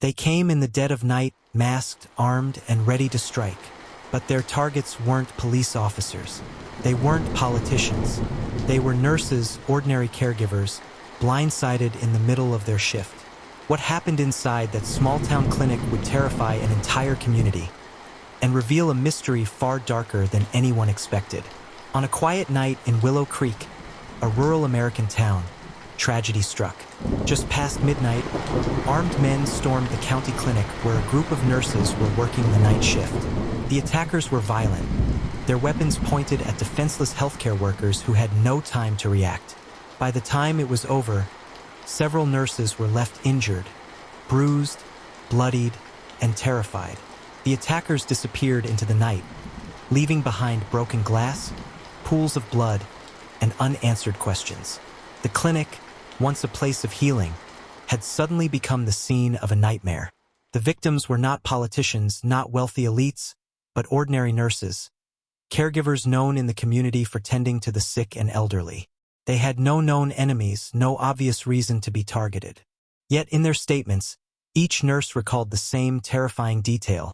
They came in the dead of night, masked, armed, and ready to strike. But their targets weren't police officers. They weren't politicians. They were nurses, ordinary caregivers, blindsided in the middle of their shift. What happened inside that small-town clinic would terrify an entire community and reveal a mystery far darker than anyone expected. On a quiet night in Willow Creek, a rural American town, tragedy struck. Just past midnight, armed men stormed the county clinic where a group of nurses were working the night shift. The attackers were violent, their weapons pointed at defenseless healthcare workers who had no time to react. By the time it was over, several nurses were left injured, bruised, bloodied, and terrified. The attackers disappeared into the night, leaving behind broken glass, pools of blood, and unanswered questions. The clinic, once a place of healing, had suddenly become the scene of a nightmare. The victims were not politicians, not wealthy elites, but ordinary nurses, caregivers known in the community for tending to the sick and elderly. They had no known enemies, no obvious reason to be targeted. Yet in their statements, each nurse recalled the same terrifying detail.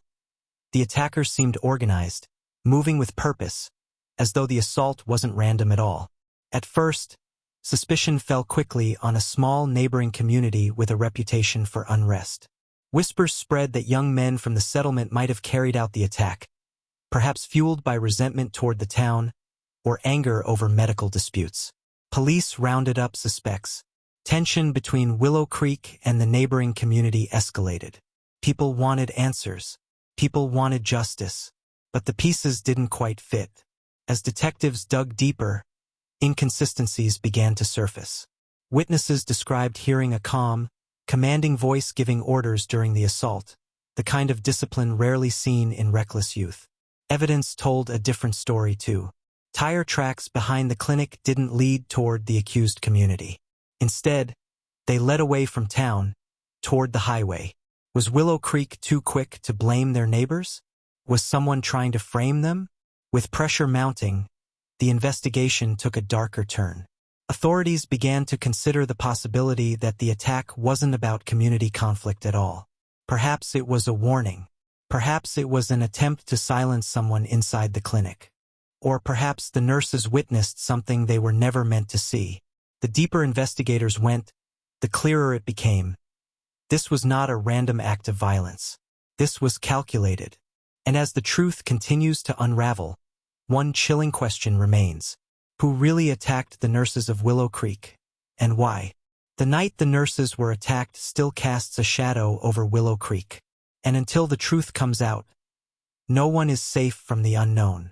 The attackers seemed organized, moving with purpose, as though the assault wasn't random at all. At first, suspicion fell quickly on a small neighboring community with a reputation for unrest. Whispers spread that young men from the settlement might have carried out the attack, perhaps fueled by resentment toward the town or anger over medical disputes. Police rounded up suspects. Tension between Willow Creek and the neighboring community escalated. People wanted answers. People wanted justice. But the pieces didn't quite fit. As detectives dug deeper, inconsistencies began to surface. Witnesses described hearing a calm, commanding voice giving orders during the assault, the kind of discipline rarely seen in reckless youth. Evidence told a different story too. Tire tracks behind the clinic didn't lead toward the accused community. Instead, they led away from town, toward the highway. Was Willow Creek too quick to blame their neighbors? Was someone trying to frame them? With pressure mounting, the investigation took a darker turn. Authorities began to consider the possibility that the attack wasn't about community conflict at all. Perhaps it was a warning. Perhaps it was an attempt to silence someone inside the clinic. Or perhaps the nurses witnessed something they were never meant to see. The deeper investigators went, the clearer it became. This was not a random act of violence. This was calculated. And as the truth continues to unravel, one chilling question remains. Who really attacked the nurses of Willow Creek? And why? The night the nurses were attacked still casts a shadow over Willow Creek. And until the truth comes out, no one is safe from the unknown.